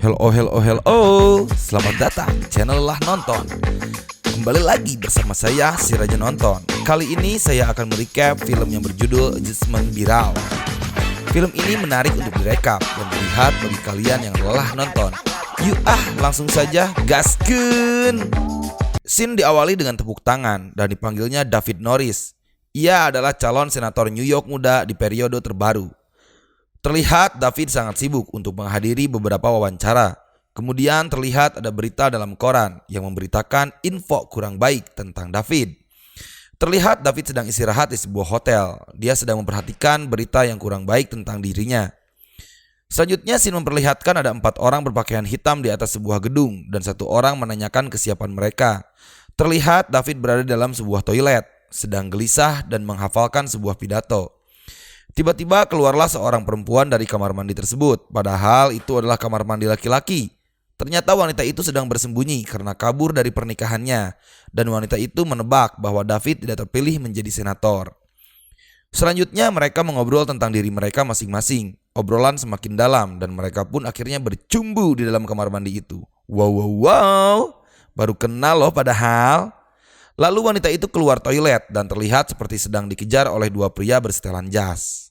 Hello. Selamat datang di channel Lah Nonton. Kembali lagi bersama saya, si Raja Nonton. Kali ini saya akan merecap film yang berjudul Judgment Viral. Film ini menarik untuk direkap dan dilihat bagi kalian yang lelah nonton. Yuk langsung saja gaskeun. Scene diawali dengan tepuk tangan dan dipanggilnya David Norris. Ia adalah calon senator New York muda di periode terbaru. Terlihat David sangat sibuk untuk menghadiri beberapa wawancara. Kemudian terlihat ada berita dalam koran yang memberitakan info kurang baik tentang David. Terlihat David sedang istirahat di sebuah hotel. Dia sedang memperhatikan berita yang kurang baik tentang dirinya. Selanjutnya scene memperlihatkan ada 4 orang berpakaian hitam di atas sebuah gedung dan 1 orang menanyakan kesiapan mereka. Terlihat David berada dalam sebuah toilet, sedang gelisah dan menghafalkan sebuah pidato. Tiba-tiba keluarlah seorang perempuan dari kamar mandi tersebut, padahal itu adalah kamar mandi laki-laki. Ternyata wanita itu sedang bersembunyi karena kabur dari pernikahannya, dan wanita itu menebak bahwa David tidak terpilih menjadi senator. Selanjutnya mereka mengobrol tentang diri mereka masing-masing. Obrolan semakin dalam dan mereka pun akhirnya bercumbu di dalam kamar mandi itu. Wow, baru kenal loh padahal. Lalu wanita itu keluar toilet dan terlihat seperti sedang dikejar oleh 2 pria bersetelan jas.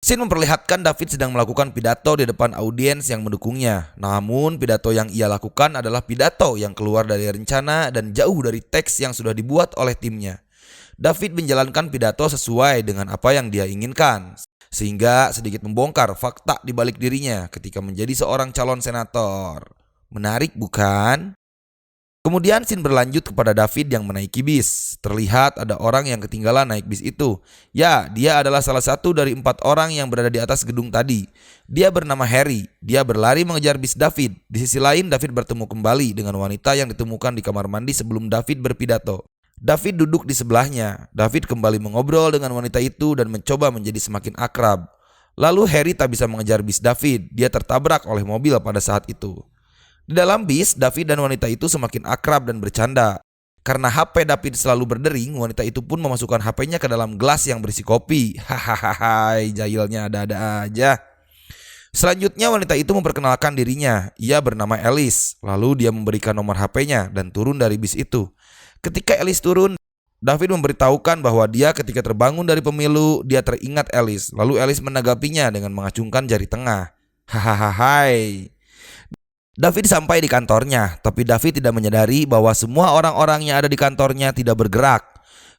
Scene memperlihatkan David sedang melakukan pidato di depan audiens yang mendukungnya. Namun pidato yang ia lakukan adalah pidato yang keluar dari rencana dan jauh dari teks yang sudah dibuat oleh timnya. David menjalankan pidato sesuai dengan apa yang dia inginkan, sehingga sedikit membongkar fakta di balik dirinya ketika menjadi seorang calon senator. Menarik bukan? Kemudian scene berlanjut kepada David yang menaiki bis. Terlihat ada orang yang ketinggalan naik bis itu. Ya, dia adalah salah satu dari 4 orang yang berada di atas gedung tadi. Dia bernama Harry. Dia berlari mengejar bis David. Di sisi lain David bertemu kembali dengan wanita yang ditemukan di kamar mandi sebelum David berpidato. David duduk di sebelahnya. David kembali mengobrol dengan wanita itu dan mencoba menjadi semakin akrab. Lalu Harry tak bisa mengejar bis David. Dia tertabrak oleh mobil pada saat itu. Di dalam bis, David dan wanita itu semakin akrab dan bercanda. Karena HP David selalu berdering, wanita itu pun memasukkan HP-nya ke dalam gelas yang berisi kopi. Hahaha, jahilnya ada-ada aja. Selanjutnya wanita itu memperkenalkan dirinya. Ia bernama Alice. Lalu dia memberikan nomor HP-nya dan turun dari bis itu. Ketika Alice turun, David memberitahukan bahwa dia ketika terbangun dari pemilu, dia teringat Alice. Lalu Alice menanggapinya dengan mengacungkan jari tengah. Hahaha. David sampai di kantornya, tapi David tidak menyadari bahwa semua orang-orang yang ada di kantornya tidak bergerak.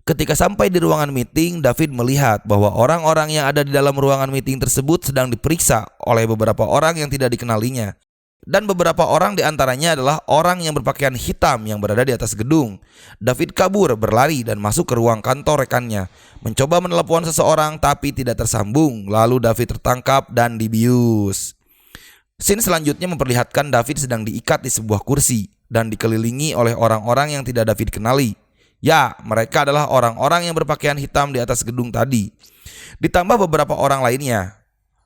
Ketika sampai di ruangan meeting, David melihat bahwa orang-orang yang ada di dalam ruangan meeting tersebut sedang diperiksa oleh beberapa orang yang tidak dikenalinya. Dan beberapa orang di antaranya adalah orang yang berpakaian hitam yang berada di atas gedung. David kabur, berlari dan masuk ke ruang kantor rekannya. Mencoba menelepon seseorang tapi tidak tersambung. Lalu David tertangkap dan dibius. Scene selanjutnya memperlihatkan David sedang diikat di sebuah kursi dan dikelilingi oleh orang-orang yang tidak David kenali. Ya, mereka adalah orang-orang yang berpakaian hitam di atas gedung tadi. Ditambah beberapa orang lainnya.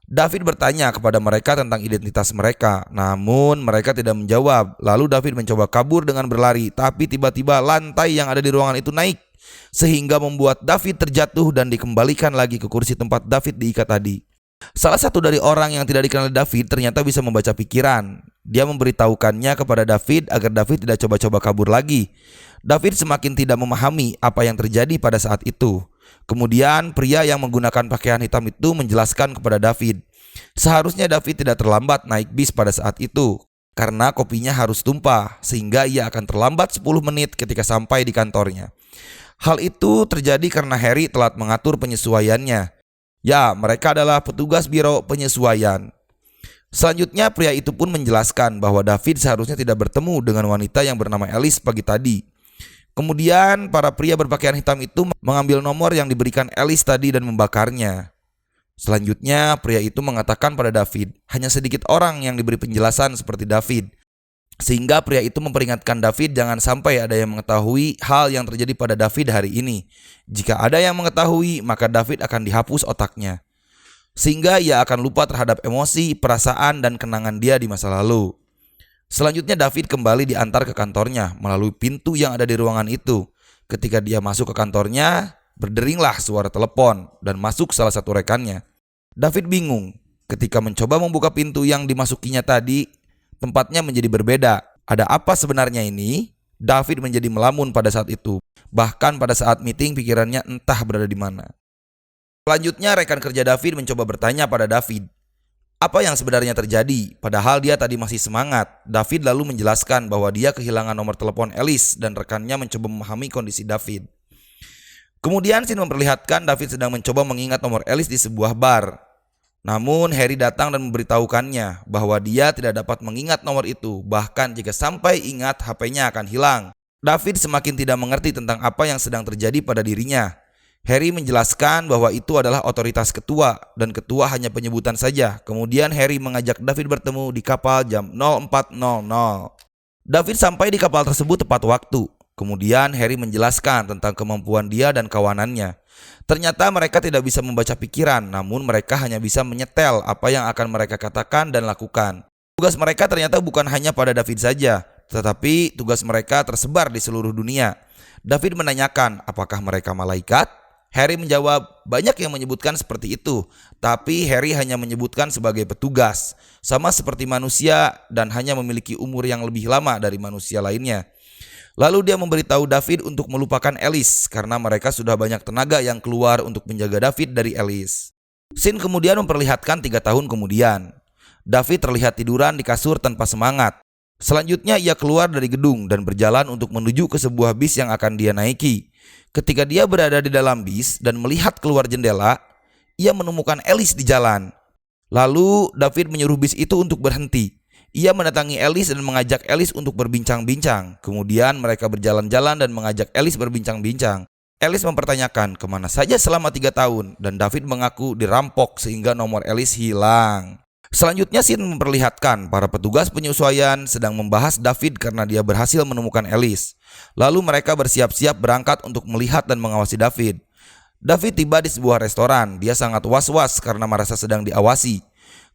David bertanya kepada mereka tentang identitas mereka, namun mereka tidak menjawab. Lalu David mencoba kabur dengan berlari, tapi tiba-tiba lantai yang ada di ruangan itu naik, sehingga membuat David terjatuh dan dikembalikan lagi ke kursi tempat David diikat tadi. Salah satu dari orang yang tidak dikenal David ternyata bisa membaca pikiran. Dia memberitahukannya kepada David agar David tidak coba-coba kabur lagi. David semakin tidak memahami apa yang terjadi pada saat itu. Kemudian pria yang menggunakan pakaian hitam itu menjelaskan kepada David, seharusnya David tidak terlambat naik bis pada saat itu karena kopinya harus tumpah, sehingga ia akan terlambat 10 menit ketika sampai di kantornya. Hal itu terjadi karena Harry telat mengatur penyesuaiannya. Ya, mereka adalah petugas biro penyesuaian. Selanjutnya pria itu pun menjelaskan bahwa David seharusnya tidak bertemu dengan wanita yang bernama Alice pagi tadi. Kemudian para pria berpakaian hitam itu mengambil nomor yang diberikan Alice tadi dan membakarnya. Selanjutnya pria itu mengatakan pada David, hanya sedikit orang yang diberi penjelasan seperti David. Sehingga pria itu memperingatkan David jangan sampai ada yang mengetahui hal yang terjadi pada David hari ini. Jika ada yang mengetahui, maka David akan dihapus otaknya, sehingga ia akan lupa terhadap emosi, perasaan, dan kenangan dia di masa lalu. Selanjutnya David kembali diantar ke kantornya melalui pintu yang ada di ruangan itu. Ketika dia masuk ke kantornya, berderinglah suara telepon dan masuk salah satu rekannya. David bingung ketika mencoba membuka pintu yang dimasukinya tadi. Tempatnya menjadi berbeda. Ada apa sebenarnya ini? David menjadi melamun pada saat itu. Bahkan pada saat meeting pikirannya entah berada di mana. Selanjutnya rekan kerja David mencoba bertanya pada David, apa yang sebenarnya terjadi? Padahal dia tadi masih semangat. David lalu menjelaskan bahwa dia kehilangan nomor telepon Alice dan rekannya mencoba memahami kondisi David. Kemudian scene memperlihatkan David sedang mencoba mengingat nomor Alice di sebuah bar. Namun Harry datang dan memberitahukannya bahwa dia tidak dapat mengingat nomor itu. Bahkan jika sampai ingat, HP-nya akan hilang. David semakin tidak mengerti tentang apa yang sedang terjadi pada dirinya. Harry menjelaskan bahwa itu adalah otoritas ketua dan ketua hanya penyebutan saja. Kemudian Harry mengajak David bertemu di kapal jam 04.00. David sampai di kapal tersebut tepat waktu. Kemudian Harry menjelaskan tentang kemampuan dia dan kawanannya. Ternyata mereka tidak bisa membaca pikiran, namun mereka hanya bisa menyetel apa yang akan mereka katakan dan lakukan. Tugas mereka ternyata bukan hanya pada David saja, tetapi tugas mereka tersebar di seluruh dunia. David menanyakan, apakah mereka malaikat? Harry menjawab, banyak yang menyebutkan seperti itu, tapi Harry hanya menyebutkan sebagai petugas, sama seperti manusia dan hanya memiliki umur yang lebih lama dari manusia lainnya. Lalu dia memberitahu David untuk melupakan Alice karena mereka sudah banyak tenaga yang keluar untuk menjaga David dari Alice. Scene kemudian memperlihatkan 3 tahun kemudian. David terlihat tiduran di kasur tanpa semangat. Selanjutnya ia keluar dari gedung dan berjalan untuk menuju ke sebuah bis yang akan dia naiki. Ketika dia berada di dalam bis dan melihat keluar jendela, ia menemukan Alice di jalan. Lalu David menyuruh bis itu untuk berhenti. Ia mendatangi Alice dan mengajak Alice untuk berbincang-bincang. Kemudian mereka berjalan-jalan dan mengajak Alice berbincang-bincang. Alice mempertanyakan kemana saja selama 3 tahun dan David mengaku dirampok sehingga nomor Alice hilang. Selanjutnya scene memperlihatkan para petugas penyesuaian sedang membahas David karena dia berhasil menemukan Alice. Lalu mereka bersiap-siap berangkat untuk melihat dan mengawasi David. David tiba di sebuah restoran. Dia sangat was-was karena merasa sedang diawasi.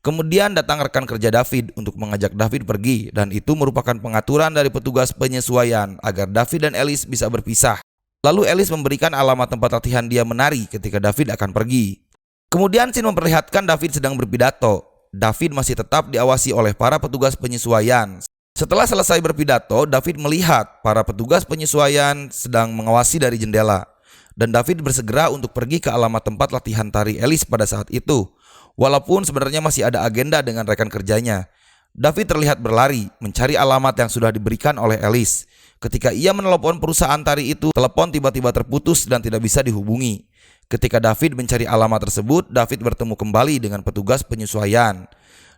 Kemudian datang rekan kerja David untuk mengajak David pergi, dan itu merupakan pengaturan dari petugas penyesuaian agar David dan Alice bisa berpisah. Lalu Alice memberikan alamat tempat latihan dia menari ketika David akan pergi. Kemudian scene memperlihatkan David sedang berpidato. David masih tetap diawasi oleh para petugas penyesuaian. Setelah selesai berpidato, David melihat para petugas penyesuaian sedang mengawasi dari jendela. Dan David bersegera untuk pergi ke alamat tempat latihan tari Alice pada saat itu. Walaupun sebenarnya masih ada agenda dengan rekan kerjanya. David terlihat berlari mencari alamat yang sudah diberikan oleh Alice. Ketika ia menelepon perusahaan tari itu, telepon tiba-tiba terputus dan tidak bisa dihubungi. Ketika David mencari alamat tersebut, David bertemu kembali dengan petugas penyesuaian.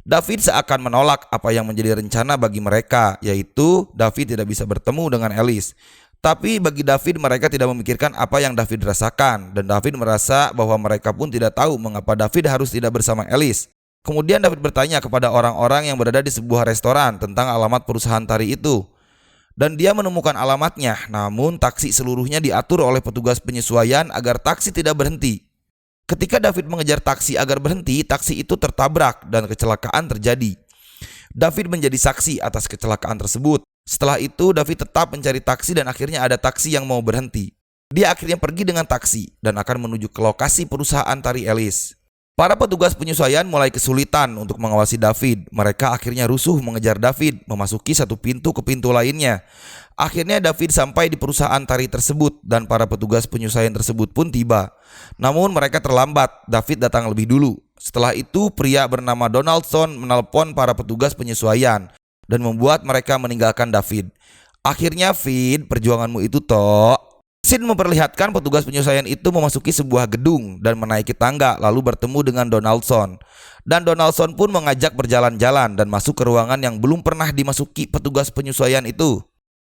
David seakan menolak apa yang menjadi rencana bagi mereka, yaitu David tidak bisa bertemu dengan Alice. Tapi bagi David, mereka tidak memikirkan apa yang David rasakan, dan David merasa bahwa mereka pun tidak tahu mengapa David harus tidak bersama Alice. Kemudian David bertanya kepada orang-orang yang berada di sebuah restoran tentang alamat perusahaan tari itu. Dan dia menemukan alamatnya, namun taksi seluruhnya diatur oleh petugas penyesuaian agar taksi tidak berhenti. Ketika David mengejar taksi agar berhenti, taksi itu tertabrak dan kecelakaan terjadi. David menjadi saksi atas kecelakaan tersebut. Setelah itu David tetap mencari taksi dan akhirnya ada taksi yang mau berhenti. Dia akhirnya pergi dengan taksi dan akan menuju ke lokasi perusahaan tari Alice. Para petugas penyesuaian mulai kesulitan untuk mengawasi David. Mereka akhirnya rusuh mengejar David, memasuki satu pintu ke pintu lainnya. Akhirnya David sampai di perusahaan tari tersebut dan para petugas penyesuaian tersebut pun tiba. Namun mereka terlambat, David datang lebih dulu. Setelah itu pria bernama Donaldson menelpon para petugas penyesuaian dan membuat mereka meninggalkan David. Akhirnya, Vid, perjuanganmu itu toh. Scene memperlihatkan petugas penyesuaian itu memasuki sebuah gedung dan menaiki tangga lalu bertemu dengan Donaldson. Dan Donaldson pun mengajak berjalan-jalan dan masuk ke ruangan yang belum pernah dimasuki petugas penyesuaian itu.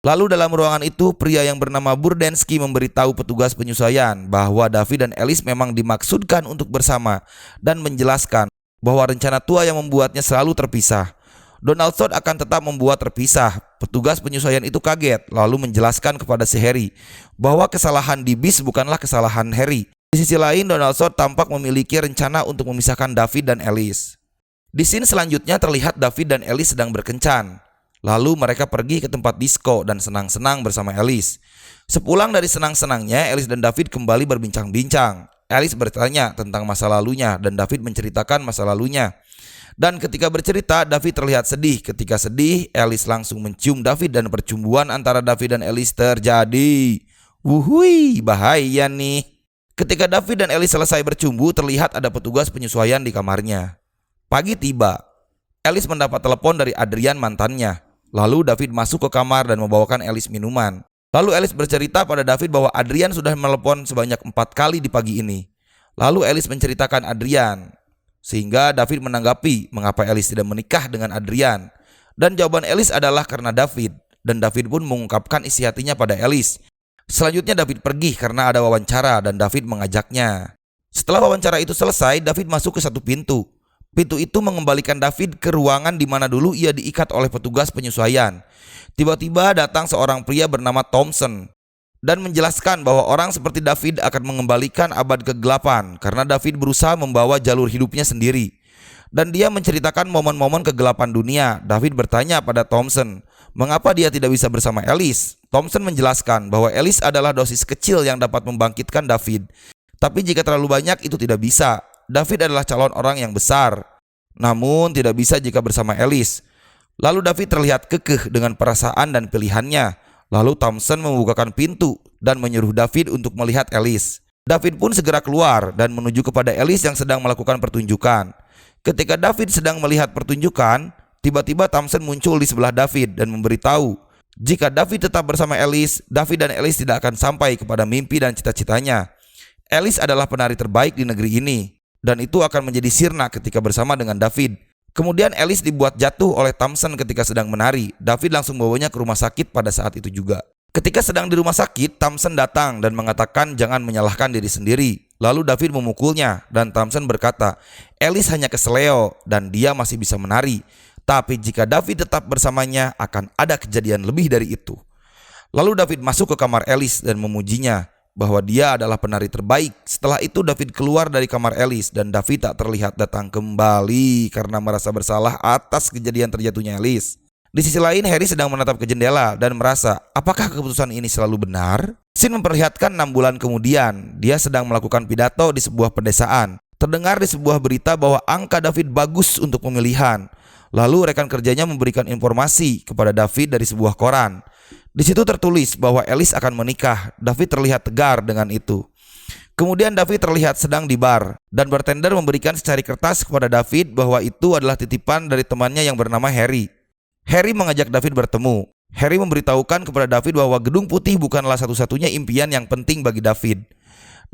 Lalu dalam ruangan itu pria yang bernama Burdensky memberitahu petugas penyesuaian bahwa David dan Alice memang dimaksudkan untuk bersama dan menjelaskan bahwa rencana tua yang membuatnya selalu terpisah. Donaldson akan tetap membuat terpisah. Petugas penyesuaian itu kaget lalu menjelaskan kepada si Harry bahwa kesalahan di bis bukanlah kesalahan Harry. Di sisi lain, Donaldson tampak memiliki rencana untuk memisahkan David dan Alice. Di scene selanjutnya terlihat David dan Alice sedang berkencan. Lalu mereka pergi ke tempat disko dan senang-senang bersama Alice. Sepulang dari senang-senangnya, Alice dan David kembali berbincang-bincang. Alice bertanya tentang masa lalunya dan David menceritakan masa lalunya. Dan ketika bercerita, David terlihat sedih. Ketika sedih, Alice langsung mencium David dan percumbuan antara David dan Alice terjadi. Wuhui, bahaya nih. Ketika David dan Alice selesai bercumbu, terlihat ada petugas penyesuaian di kamarnya. Pagi tiba. Alice mendapat telepon dari Adrian, mantannya. Lalu David masuk ke kamar dan membawakan Alice minuman. Lalu Alice bercerita pada David bahwa Adrian sudah menelepon sebanyak 4 kali di pagi ini. Lalu Alice menceritakan Adrian, sehingga David menanggapi mengapa Alice tidak menikah dengan Adrian. Dan jawaban Alice adalah karena David. Dan David pun mengungkapkan isi hatinya pada Alice. Selanjutnya David pergi karena ada wawancara dan David mengajaknya. Setelah wawancara itu selesai, David masuk ke satu pintu. Pintu itu mengembalikan David ke ruangan di mana dulu ia diikat oleh petugas penyesuaian. Tiba-tiba datang seorang pria bernama Thompson dan menjelaskan bahwa orang seperti David akan mengembalikan abad kegelapan karena David berusaha membawa jalur hidupnya sendiri. Dan dia menceritakan momen-momen kegelapan dunia. David bertanya pada Thompson, mengapa dia tidak bisa bersama Alice? Thompson menjelaskan bahwa Alice adalah dosis kecil yang dapat membangkitkan David. Tapi jika terlalu banyak itu tidak bisa. David adalah calon orang yang besar, namun tidak bisa jika bersama Alice. Lalu David terlihat kekeh dengan perasaan dan pilihannya. Lalu Thompson membukakan pintu dan menyuruh David untuk melihat Alice. David pun segera keluar dan menuju kepada Alice yang sedang melakukan pertunjukan. Ketika David sedang melihat pertunjukan, tiba-tiba Thompson muncul di sebelah David dan memberitahu jika David tetap bersama Alice, David dan Alice tidak akan sampai kepada mimpi dan cita-citanya. Alice adalah penari terbaik di negeri ini, dan itu akan menjadi sirna ketika bersama dengan David. Kemudian Alice dibuat jatuh oleh Thompson ketika sedang menari. David langsung membawanya ke rumah sakit pada saat itu juga. Ketika sedang di rumah sakit, Thompson datang dan mengatakan jangan menyalahkan diri sendiri. Lalu David memukulnya dan Thompson berkata, Alice hanya keseleo dan dia masih bisa menari. Tapi jika David tetap bersamanya akan ada kejadian lebih dari itu. Lalu David masuk ke kamar Alice dan memujinya bahwa dia adalah penari terbaik. Setelah itu David keluar dari kamar Alice dan David tak terlihat datang kembali karena merasa bersalah atas kejadian terjatuhnya Alice. Di sisi lain, Harry sedang menatap ke jendela dan merasa apakah keputusan ini selalu benar? Scene memperlihatkan 6 bulan kemudian, dia sedang melakukan pidato di sebuah pedesaan. Terdengar di sebuah berita bahwa angka David bagus untuk pemilihan. Lalu rekan kerjanya memberikan informasi kepada David dari sebuah koran. Di situ tertulis bahwa Alice akan menikah. David terlihat tegar dengan itu. Kemudian David terlihat sedang di bar dan bartender memberikan secari kertas kepada David bahwa itu adalah titipan dari temannya yang bernama Harry. Harry mengajak David bertemu. Harry memberitahukan kepada David bahwa Gedung Putih bukanlah satu-satunya impian yang penting bagi David.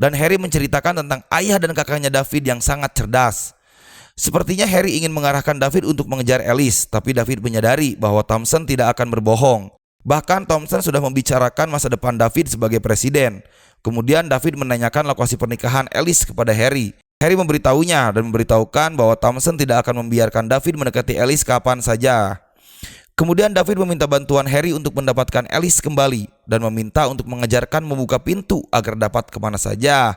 Dan Harry menceritakan tentang ayah dan kakaknya David yang sangat cerdas. Sepertinya Harry ingin mengarahkan David untuk mengejar Alice, tapi David menyadari bahwa Thompson tidak akan berbohong. Bahkan Thompson sudah membicarakan masa depan David sebagai presiden. Kemudian David menanyakan lokasi pernikahan Alice kepada Harry. Harry memberitahunya dan memberitahukan bahwa Thompson tidak akan membiarkan David mendekati Alice kapan saja. Kemudian David meminta bantuan Harry untuk mendapatkan Alice kembali dan meminta untuk mengajarkan membuka pintu agar dapat kemana saja.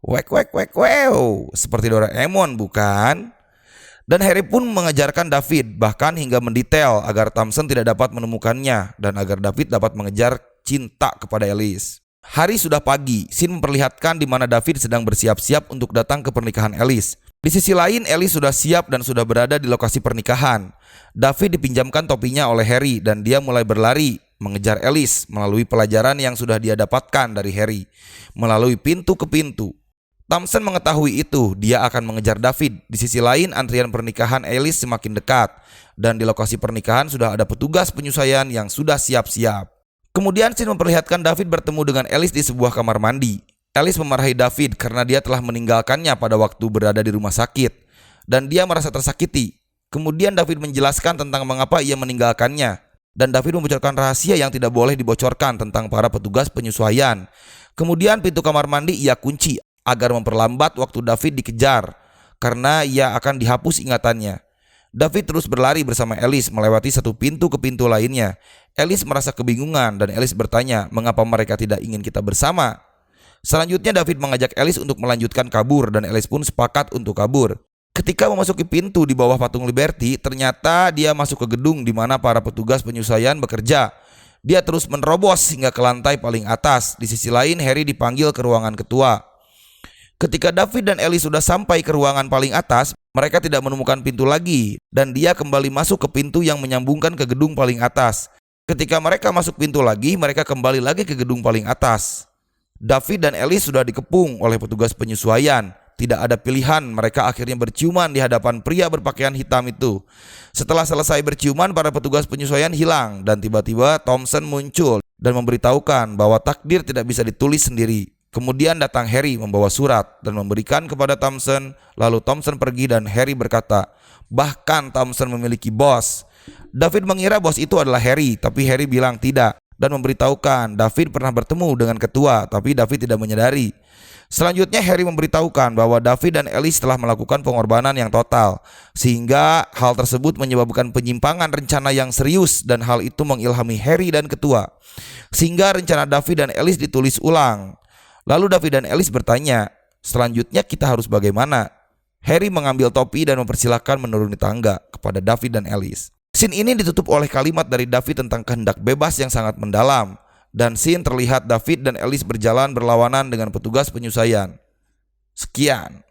Wek wek wek wow, seperti Doraemon bukan? Dan Harry pun mengajarkan David bahkan hingga mendetail agar Thompson tidak dapat menemukannya dan agar David dapat mengejar cinta kepada Alice. Hari sudah pagi, scene memperlihatkan di mana David sedang bersiap-siap untuk datang ke pernikahan Alice. Di sisi lain, Alice sudah siap dan sudah berada di lokasi pernikahan. David dipinjamkan topinya oleh Harry dan dia mulai berlari mengejar Alice melalui pelajaran yang sudah dia dapatkan dari Harry, melalui pintu ke pintu. Thompson mengetahui itu, dia akan mengejar David. Di sisi lain, antrian pernikahan Alice semakin dekat dan di lokasi pernikahan sudah ada petugas penyesuaian yang sudah siap-siap. Kemudian scene memperlihatkan David bertemu dengan Alice di sebuah kamar mandi. Alice memarahi David karena dia telah meninggalkannya pada waktu berada di rumah sakit dan dia merasa tersakiti. Kemudian David menjelaskan tentang mengapa ia meninggalkannya dan David membocorkan rahasia yang tidak boleh dibocorkan tentang para petugas penyesuaian. Kemudian pintu kamar mandi ia kunci agar memperlambat waktu David dikejar karena ia akan dihapus ingatannya. David terus berlari bersama Alice melewati satu pintu ke pintu lainnya. Alice merasa kebingungan dan Alice bertanya mengapa mereka tidak ingin kita bersama. Selanjutnya David mengajak Alice untuk melanjutkan kabur dan Alice pun sepakat untuk kabur. Ketika memasuki pintu di bawah patung Liberty, ternyata dia masuk ke gedung di mana para petugas penyesuaian bekerja. Dia terus menerobos hingga ke lantai paling atas. Di sisi lain, Harry dipanggil ke ruangan ketua. Ketika David dan Alice sudah sampai ke ruangan paling atas, Mereka tidak menemukan pintu lagi, dan dia kembali masuk ke pintu yang menyambungkan ke gedung paling atas. Ketika mereka masuk pintu lagi, mereka kembali lagi ke gedung paling atas. David dan Alice sudah dikepung oleh petugas penyesuaian. Tidak ada pilihan, mereka akhirnya berciuman di hadapan pria berpakaian hitam itu. Setelah selesai berciuman, para petugas penyesuaian hilang, dan tiba-tiba Thompson muncul dan memberitahukan bahwa takdir tidak bisa ditulis sendiri. Kemudian datang Harry membawa surat dan memberikan kepada Thompson. Lalu Thompson pergi dan Harry berkata, bahkan Thompson memiliki bos. David mengira bos itu adalah Harry, tapi Harry bilang tidak dan memberitahukan David pernah bertemu dengan ketua, tapi David tidak menyadari. Selanjutnya Harry memberitahukan bahwa David dan Alice telah melakukan pengorbanan yang total, sehingga hal tersebut menyebabkan penyimpangan rencana yang serius, dan hal itu mengilhami Harry dan ketua, sehingga rencana David dan Alice ditulis ulang. Lalu David dan Alice bertanya, selanjutnya kita harus bagaimana? Harry mengambil topi dan mempersilahkan menuruni tangga kepada David dan Alice. Scene ini ditutup oleh kalimat dari David tentang kehendak bebas yang sangat mendalam. Dan scene terlihat David dan Alice berjalan berlawanan dengan petugas penyesuaian. Sekian.